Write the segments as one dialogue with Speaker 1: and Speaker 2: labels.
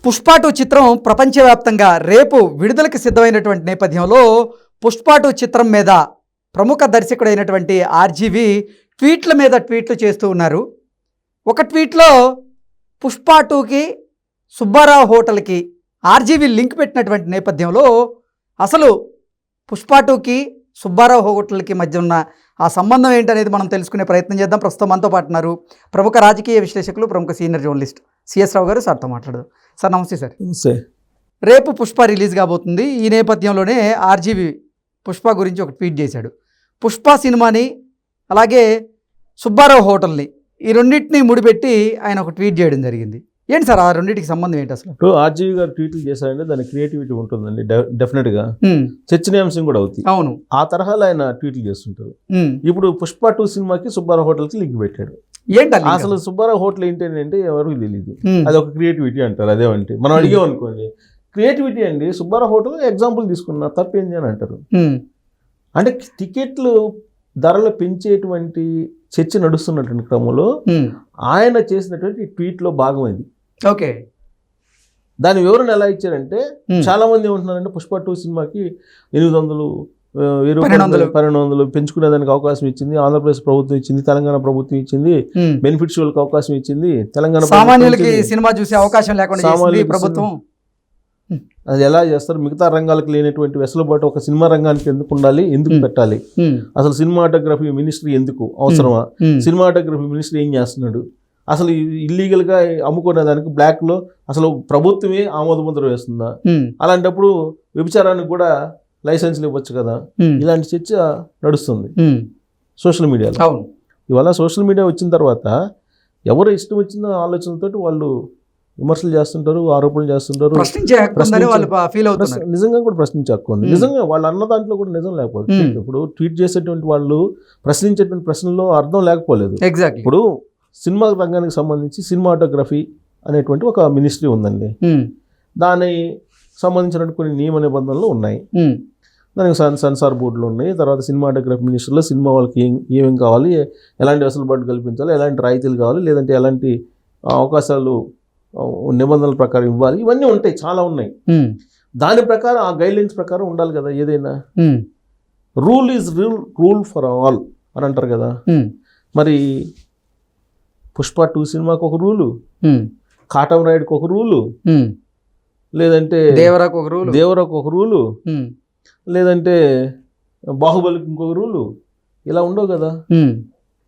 Speaker 1: పుష్ప 2 చిత్రం ప్రపంచవ్యాప్తంగా రేపు విడుదలకు సిద్ధమైనటువంటి నేపథ్యంలో పుష్ప 2 చిత్రం మీద ప్రముఖ దర్శకుడైనటువంటి ఆర్జీవి ట్వీట్ల మీద ట్వీట్లు చేస్తూ ఉన్నారు. ఒక ట్వీట్లో పుష్ప 2కి సుబ్బారావు హోటల్కి ఆర్జీవి లింక్ పెట్టినటువంటి నేపథ్యంలో అసలు పుష్ప 2కి సుబ్బారావు హోటల్కి మధ్య ఉన్న ఆ సంబంధం ఏంటనేది మనం తెలుసుకునే ప్రయత్నం చేద్దాం. ప్రస్తుతం మనతో పాటు ఉన్నారు ప్రముఖ రాజకీయ విశ్లేషకులు, ప్రముఖ సీనియర్ జర్నలిస్ట్ సిఎస్ రావు గారు. సార్తో మాట్లాడదాం. సార్ నమస్తే సార్. రేపు పుష్ప రిలీజ్ కాబోతుంది. ఈ నేపథ్యంలోనే ఆర్జీవి పుష్ప గురించి ఒక ట్వీట్ చేశాడు. పుష్ప సినిమాని అలాగే సుబ్బారావు హోటల్ని ఈ రెండింటినీ ముడిపెట్టి ఆయన ఒక ట్వీట్ చేయడం జరిగింది. ఏంటి సార్ ఆ రెండింటికి సంబంధం ఏంటి అసలు?
Speaker 2: ఆర్జీవి గారు ట్వీట్లు చేశారంటే దాని క్రియేటివిటీ ఉంటుందండి, డెఫినెట్గా చర్చనీయాంశం కూడా అవుతుంది.
Speaker 1: అవును,
Speaker 2: ఆ తరహాలో ఆయన ట్వీట్లు చేస్తుంటారు. ఇప్పుడు పుష్ప 2 సినిమాకి సుబ్బారావు హోటల్కి లింక్ పెట్టాడు.
Speaker 1: ఏంటి
Speaker 2: అసలు సుబ్బారావు హోటల్ ఏంటంటే ఎవరికి తెలియదు. అది ఒక క్రియేటివిటీ అంటారు. అదేమంటే మనం అడిగాం అనుకోండి, క్రియేటివిటీ అండి. సుబ్బారావు హోటల్ ఎగ్జాంపుల్ తీసుకున్నా తప్పేంది అని అంటారు. అంటే టికెట్లు ధరలు పెంచేటువంటి చర్చ నడుస్తున్నటువంటి క్రమంలో ఆయన చేసినటువంటి ట్వీట్లో భాగం ఇది.
Speaker 1: ఓకే,
Speaker 2: దాని వివరణ ఎలా ఇచ్చారంటే, చాలా మంది ఏమంటున్నారంటే పుష్ప 2 సినిమాకి 800, 1200 పెంచుకునేదానికి అవకాశం ఇచ్చింది ఆంధ్రప్రదేశ్ ప్రభుత్వం ఇచ్చింది, తెలంగాణ ప్రభుత్వం ఇచ్చింది, బెనిఫిట్స్ వాళ్ళకి అవకాశం ఇచ్చింది, తెలంగాణ
Speaker 1: సామాన్యులకి సినిమా చూసే అవకాశం లేకుండా ప్రభుత్వం.
Speaker 2: అది ఎలా చేస్తారు? మిగతా రంగాలకు లేనటువంటి వెసులుబాటు ఒక సినిమా రంగానికి ఎందుకు ఉండాలి, ఎందుకు పెట్టాలి? అసలు సినిమాటోగ్రఫీ మినిస్ట్రీ ఎందుకు అవసరమా? సినిమాటోగ్రఫీ మినిస్ట్రీ ఏం చేస్తున్నాడు? అసలు ఇల్లీగల్గా అమ్ముకునే దానికి బ్లాక్లో అసలు ప్రభుత్వమే ఆమోదముద్ర వేస్తుందా? అలాంటప్పుడు వ్యభిచారానికి కూడా లైసెన్స్లు ఇవ్వచ్చు కదా. ఇలాంటి చర్చ నడుస్తుంది సోషల్ మీడియాలో. ఇవాళ సోషల్ మీడియా వచ్చిన తర్వాత ఎవరు ఇష్టం వచ్చిన ఆలోచనలతో వాళ్ళు విమర్శలు చేస్తుంటారు, ఆరోపణలు చేస్తుంటారు. నిజంగా కూడా ప్రశ్నించే హక్కు ఉంది. నిజంగా వాళ్ళు అన్న దాంట్లో కూడా నిజం లేకపోతే, ఇప్పుడు ట్వీట్ చేసేటువంటి వాళ్ళు ప్రశ్నించేటువంటి ప్రశ్నల్లో అర్థం లేకపోలేదు. ఇప్పుడు సినిమా రంగానికి సంబంధించి సినిమాటోగ్రఫీ అనేటువంటి ఒక మినిస్ట్రీ ఉందండి. దాని సంబంధించినటువంటి కొన్ని నియమ నిబంధనలు ఉన్నాయి. దానికి సెన్సార్ బోర్డులు ఉన్నాయి. తర్వాత సినిమాటోగ్రఫీ మినిస్టర్లో సినిమా వాళ్ళకి ఏమేమి కావాలి, ఎలాంటి వెసులుబాటు కల్పించాలి, ఎలాంటి రాయితీలు కావాలి, లేదంటే ఎలాంటి అవకాశాలు నిబంధనల ప్రకారం ఇవ్వాలి, ఇవన్నీ ఉంటాయి, చాలా ఉన్నాయి. దాని ప్రకారం ఆ గైడ్లైన్స్ ప్రకారం ఉండాలి కదా. ఏదైనా rule is rule for all అని అంటారు కదా. మరి పుష్ప 2 సినిమాకి ఒక రూలు, కాటం రైడ్కి ఒక రూలు, లేదంటే దేవరాకు ఒక రూలు, లేదంటే బాహుబలికి ఇంకొక రూలు, ఇలా ఉండవు కదా.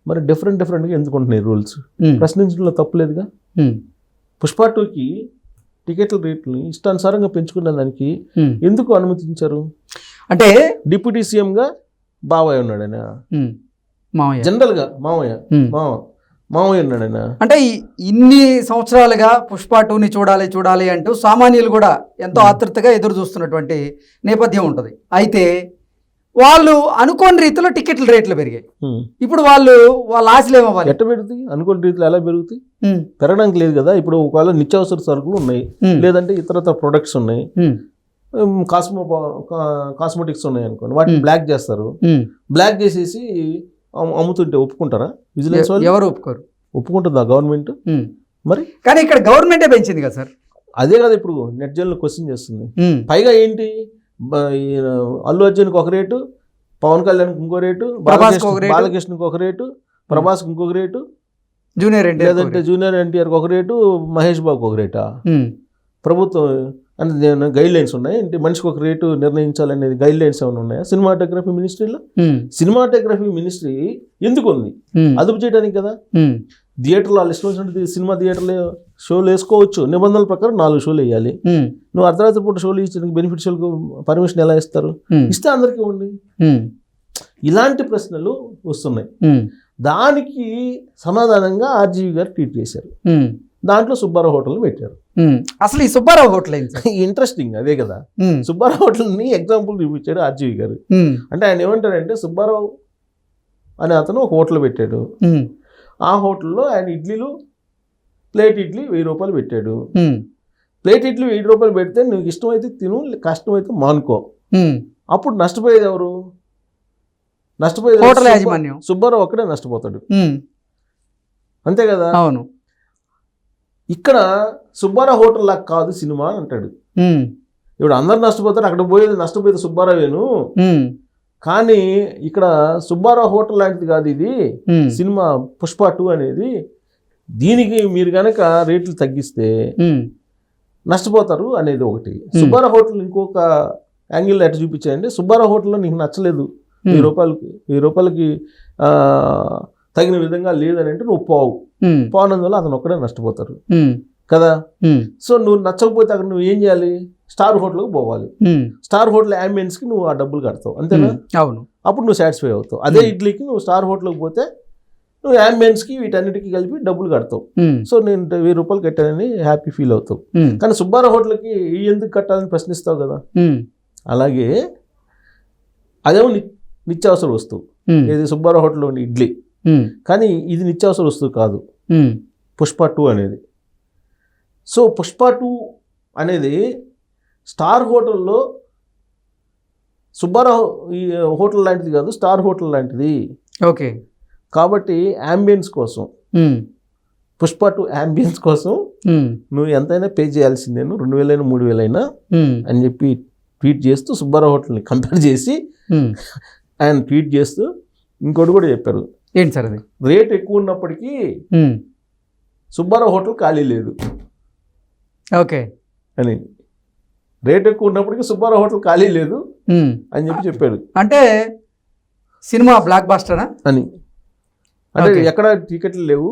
Speaker 2: మరి డిఫరెంట్గా ఎందుకు ఉంటున్నాయి రూల్స్? ప్రశ్నించడంలో తప్పులేదుగా. పుష్ప 2కి టికెట్ల రేట్లు ఇష్టానుసారంగా పెంచుకునే దానికి ఎందుకు అనుమతించారు? అంటే డిప్యూటీ సీఎంగా బావయ్య ఉన్నాడు ఆయన, జనరల్గా మావయ్య ఉన్నాడు ఆయన.
Speaker 1: అంటే ఇన్ని సంవత్సరాలుగా పుష్ప 2ని చూడాలి అంటూ సామాన్యులు కూడా ఎంతో ఆతృతగా ఎదురు చూస్తున్నటువంటి నేపథ్యం ఉంటుంది. అయితే వాళ్ళు అనుకోని రీతిలో టికెట్ల రేట్లు పెరిగాయి. ఇప్పుడు వాళ్ళ ఆశలు ఏమవ్వాలి?
Speaker 2: ఎట్ట పెరుగుతాయి? అనుకోని రీతిలో ఎలా పెరుగుతాయి? పెరగడానికి లేదు కదా. ఇప్పుడు ఒకవేళ నిత్యావసర సరుకులు ఉన్నాయి, లేదంటే ఇతరత్ర ప్రొడక్ట్స్ ఉన్నాయి, కాస్మెటిక్స్ ఉన్నాయి అనుకోండి, వాటిని బ్లాక్ చేస్తారు. బ్లాక్ చేసేసి అమ్ముతుంటే ఒప్పుకుంటారా? విజిలెన్స్ వాళ్ళు
Speaker 1: ఎవరు ఒప్పుకోరు.
Speaker 2: ఒప్పుకుంటుందా గవర్నమెంట్? మరి
Speaker 1: కానీ ఇక్కడ గవర్నమెంటే పెంచింది కదా సార్.
Speaker 2: అదే కదా ఇప్పుడు నెట్ జన్లు క్వశ్చన్ చేస్తుంది. పైగా ఏంటి, అల్లు అర్జున్కి ఒక రేటు, పవన్ కళ్యాణ్కి ఇంకో రేటు, బాలకృష్ణకి ఒక రేటు, ప్రభాస్కి ఇంకొక రేటు, లేదంటే జూనియర్ ఎన్టీఆర్కి ఒక రేటు, మహేష్ బాబుకి ఒక రేటా? ప్రభుత్వం అంటే గైడ్ లైన్స్ ఉన్నాయి అంటే మనిషికి ఒక రేటు నిర్ణయించాలనేది గైడ్ లైన్స్ ఏమైనా ఉన్నాయా సినిమాటోగ్రఫీ మినిస్ట్రీలో? సినిమాటోగ్రఫీ మినిస్ట్రీ ఎందుకు ఉంది? అదుపు చేయడానికి కదా. థియేటర్లో వాళ్ళు ఇష్టం వచ్చినట్టు సినిమా థియేటర్లో షోలు వేసుకోవచ్చు, నిబంధనల ప్రకారం 4 షోలు వేయాలి. నువ్వు అర్ధరాత్రి పూట షోలు ఇచ్చడానికి బెనిఫిట్ షోలకు పర్మిషన్ ఎలా ఇస్తారు? ఇస్తే అందరికీ ఉండి. ఇలాంటి ప్రశ్నలు వస్తున్నాయి. దానికి సమాధానంగా ఆర్జీవి గారు ట్వీట్ చేశారు. దాంట్లో సుబ్బారావు హోటల్ పెట్టారు.
Speaker 1: అసలు ఈ సుబ్బారావు హోటల్
Speaker 2: ఇంట్రెస్టింగ్ అదే కదా. సుబ్బారావు హోటల్ని ఎగ్జాంపుల్ చూపించాడు ఆర్జీవి గారు. అంటే ఆయన ఏమంటారంటే, సుబ్బారావు అనే అతను ఒక హోటల్ పెట్టాడు. ఆ హోటల్లో ఆయన ఇడ్లీలు, ప్లేట్ ఇడ్లీ 1000 రూపాయలు పెట్టాడు. ప్లేట్ ఇడ్లీ 1000 రూపాయలు పెడితే నువ్వు ఇష్టమైతే తిను, కష్టమైతే మానుకో. అప్పుడు నష్టపోయేది ఎవరు? నష్టపోయేది
Speaker 1: హోటల్ యాజమాన్యం.
Speaker 2: సుబ్బారావు ఒక్కడే నష్టపోతాడు, అంతే కదా.
Speaker 1: అవును.
Speaker 2: ఇక్కడ సుబ్బారావు హోటల్ లాగా కాదు సినిమా అని అంటాడు. ఇప్పుడు అందరు నష్టపోతారు, అక్కడ నష్టపోయేది సుబ్బారావేను, కానీ ఇక్కడ సుబ్బారావు హోటల్ లాంటిది కాదు ఇది సినిమా పుష్ప 2 అనేది. దీనికి మీరు కనుక రేట్లు తగ్గిస్తే నష్టపోతారు అనేది ఒకటి. సుబ్బారావు హోటల్ ఇంకొక యాంగిల్ ఎట్లా చూపించాయంటే, సుబ్బారావు హోటల్లో నీకు నచ్చలేదు, 1000 రూపాయలకి తగిన విధంగా లేదని అంటే నువ్వు పోనందువల్ల అతను ఒక్కడే నష్టపోతారు కదా. సో నువ్వు నచ్చకపోతే అక్కడ నువ్వు ఏం చేయాలి, స్టార్ హోటల్కి పోవాలి. స్టార్ హోటల్ యాంబియన్స్కి నువ్వు ఆ డబ్బులు కడతావు, అంతేనా?
Speaker 1: అవును.
Speaker 2: అప్పుడు నువ్వు సాటిస్ఫై అవుతావు. అదే ఇడ్లీకి నువ్వు స్టార్ హోటల్కి పోతే నువ్వు యాంబియన్స్కి వీటన్నిటికీ కలిపి డబ్బులు కడతావు. సో నేను 1000 రూపాయలు కట్టానని హ్యాపీ ఫీల్ అవుతావు. కానీ సుబ్బారావు హోటల్కి ఎందుకు కట్టాలని ప్రశ్నిస్తావు కదా. అలాగే అదేమో నిత్యావసర వస్తువు, ఇది సుబ్బారావు హోటల్లోని ఇడ్లీ, కానీ ఇది నిత్యావసర వస్తువు కాదు పుష్ప 2 అనేది. సో పుష్ప 2 అనేది స్టార్ హోటల్లో సుబ్బారావు ఈ హోటల్ లాంటిది కాదు, స్టార్ హోటల్ లాంటిది.
Speaker 1: ఓకే.
Speaker 2: కాబట్టి యాంబియన్స్ కోసం, పుష్ప 2 యాంబియన్స్ కోసం నువ్వు ఎంతైనా పే చేయాల్సిందేను, 2000 3000 అని చెప్పి ట్వీట్ చేస్తూ సుబ్బారావు హోటల్ని కంపేర్ చేసి ఆయన ట్వీట్ చేస్తూ ఇంకోటి కూడా చెప్పారు.
Speaker 1: ఏంటి సార్ అది?
Speaker 2: రేట్ ఎక్కువ ఉన్నప్పటికీ సుబ్బారావు హోటల్ ఖాళీ లేదు.
Speaker 1: ఓకే.
Speaker 2: అని రేట్ ఎక్కువ ఉన్నప్పటికీ సుబ్బారావు హోటల్ ఖాళీ లేదు అని చెప్పాడు.
Speaker 1: అంటే సినిమా బ్లాక్ బాస్టరా
Speaker 2: అని. అంటే ఎక్కడ టికెట్లు లేవు,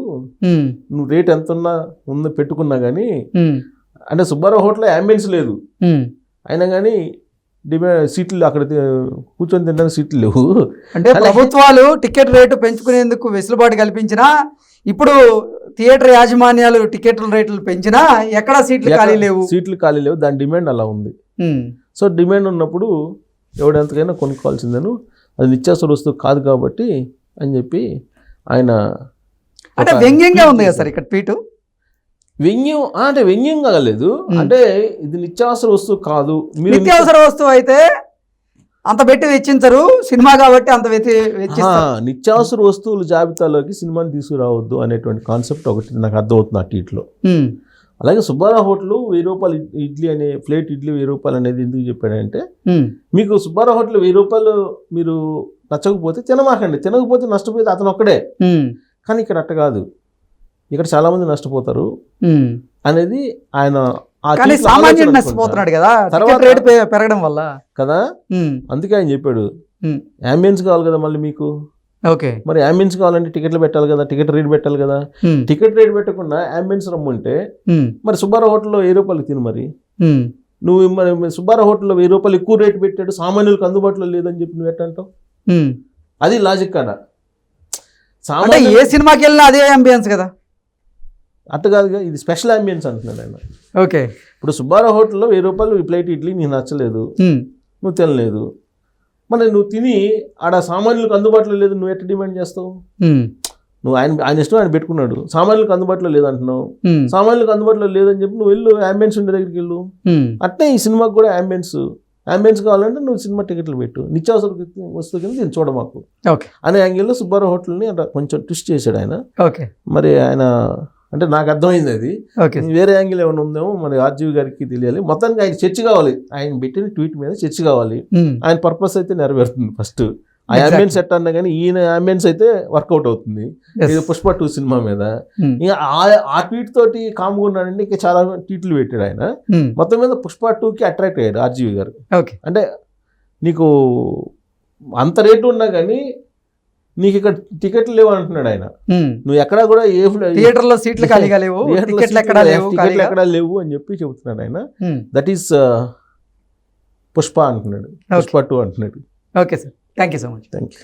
Speaker 2: నువ్వు రేట్ ఎంత ఉందో పెట్టుకున్నా కానీ, అంటే సుబ్బారావు హోటల్ యాంబియన్స్ లేదు అయినా కానీ సీట్లు అక్కడ కూర్చొని తినడానికి సీట్లు లేవు.
Speaker 1: అంటే ప్రభుత్వాలు టికెట్ రేటు పెంచుకునేందుకు వెసులుబాటు కల్పించినా, ఇప్పుడు థియేటర్ యాజమాన్యాలు టికెట్ల రేట్లు పెంచినా ఎక్కడ సీట్లు ఖాళీ లేవు.
Speaker 2: దాని డిమాండ్ అలా ఉంది. సో డిమాండ్ ఉన్నప్పుడు ఎవడెంతకైనా కొనుక్కోవాల్సిందేను, అది నిత్యావసర వస్తువు కాదు కాబట్టి అని చెప్పి ఆయన.
Speaker 1: అంటే వ్యంగ్యంగా ఉంది కదా సార్ ఇక్కడ ట్వీట్.
Speaker 2: వ్యంగ్యం అంటే వ్యంగ్యంగా కాలేదు, అంటే ఇది నిత్యావసర వస్తువు కాదు.
Speaker 1: నిత్యావసర వస్తువు అయితే అంత పెట్టి వెచ్చించరు, సినిమా కాబట్టి అంత
Speaker 2: నిత్యావసర వస్తువుల జాబితాలోకి సినిమాని తీసుకురావద్దు అనేటువంటి కాన్సెప్ట్ ఒకటి నాకు అర్థమవుతుంది ఆ ట్వీట్లో. అలాగే సుబ్బారావు హోటల్ 1000 రూపాయలు ఇడ్లీ అనే ప్లేట్ ఇడ్లీ 1000 రూపాయలు అనేది ఎందుకు చెప్పాడంటే, మీకు సుబ్బారావు హోటల్ 1000 రూపాయలు మీరు నచ్చకపోతే తినమాకండి, తినకపోతే నష్టపోతే అతను ఒక్కడే. కానీ ఇక్కడ అట్ట కాదు, ఇక్కడ చాలా మంది నష్టపోతారు అనేది ఆయన
Speaker 1: నష్టపోతున్నాడు కదా తర్వాత రేటు పెరగడం వల్ల కదా.
Speaker 2: అందుకే ఆయన చెప్పాడు యాంబియన్స్ కావాలి కదా మళ్ళీ మీకు.
Speaker 1: ఓకే.
Speaker 2: మరి యాంబియన్స్ కావాలంటే టికెట్లు పెట్టాలి కదా, టికెట్ రేట్ పెట్టాలి కదా. టికెట్ రేట్ పెట్టకుండా యాంబియన్స్ రమ్మంటే మరి సుబ్బారావు హోటల్లో 1000 రూపాయలు తిను. మరి నువ్వు మరి సుబ్బారావు హోటల్లో 1000 రూపాయలు ఎక్కువ రేటు పెట్టాడు, సామాన్యులకు అందుబాటులో లేదని చెప్పి నువ్వు ఎట్టంటావు? అది లాజిక్ కాదా?
Speaker 1: ఏ సినిమాకి వెళ్ళినా అదే అంబియన్స్ కదా.
Speaker 2: అట్ట కాదుగా, ఇది స్పెషల్ అంబియన్స్ అంటున్నాడు ఆయన.
Speaker 1: ఓకే.
Speaker 2: ఇప్పుడు సుబ్బారావు హోటల్లో 1000 రూపాయలు ఈ ప్లేట్ ఇడ్లీ నీకు నచ్చలేదు, నువ్వు తినలేదు, మరి నువ్వు తిని ఆడ సామాన్యులకు అందుబాటులో లేదు, నువ్వు ఎట్లా డిమాండ్ చేస్తావు? నువ్వు ఆయన ఇష్టం ఆయన పెట్టుకున్నాడు, సామాన్యులకు అందుబాటులో లేదంటున్నావు. సామాన్యులకు అందుబాటులో లేదని చెప్పి నువ్వు వెళ్ళు అంబియన్స్ ఉండే దగ్గరికి వెళ్ళు. అట్నే ఈ సినిమాకి కూడా అంబియన్స్ కావాలంటే నువ్వు సినిమా టికెట్లు పెట్టు, నిత్యావసర వస్తువు కింద దీన్ని చూడమాకు అనే యాంగిల్లో సుబ్బారావు హోటల్ని అట్లా కొంచెం ట్విస్ట్ చేశాడు ఆయన. మరి ఆయన అంటే నాకు అర్థమైంది అది. వేరే యాంగిల్ ఏమైనా ఉందేమో మరి ఆర్జీవి గారికి తెలియాలి. మొత్తానికి ఆయన చర్చ కావాలి, ఆయన పెట్టిన ట్వీట్ మీద చర్చ కావాలి. ఆయన పర్పస్ అయితే నెరవేరుతుంది. ఫస్ట్ ఆ అంబియన్స్ సెట్ అన్నా కానీ ఈయన అంబియన్స్ అయితే వర్కౌట్ అవుతుంది. ఇది పుష్ప 2 సినిమా మీద. ఇంకా ఆ ట్వీట్ తోటి కామ్గా ఉన్నాడంటే ఇంకా చాలా ట్వీట్లు పెట్టాడు ఆయన. మొత్తం మీద పుష్ప 2కి అట్రాక్ట్ అయ్యాడు ఆర్జీవి గారు. అంటే నీకు అంత రేటు ఉన్నా కానీ నీకు ఇక్కడ టికెట్లు లేవు అంటున్నాడు ఆయన. నువ్వు ఎక్కడా కూడా ఏ
Speaker 1: థియేటర్లో సీట్లు ఖాళీగా లేవు, టికెట్లు ఎక్కడా
Speaker 2: లేవు అని చెప్పి చెబుతున్నాడు ఆయన. దట్ ఈస్ పుష్ప అంటున్నాడు, పుష్ప 2 అంటున్నాడు.
Speaker 1: Okay sir, thank you so much.
Speaker 2: Thank you.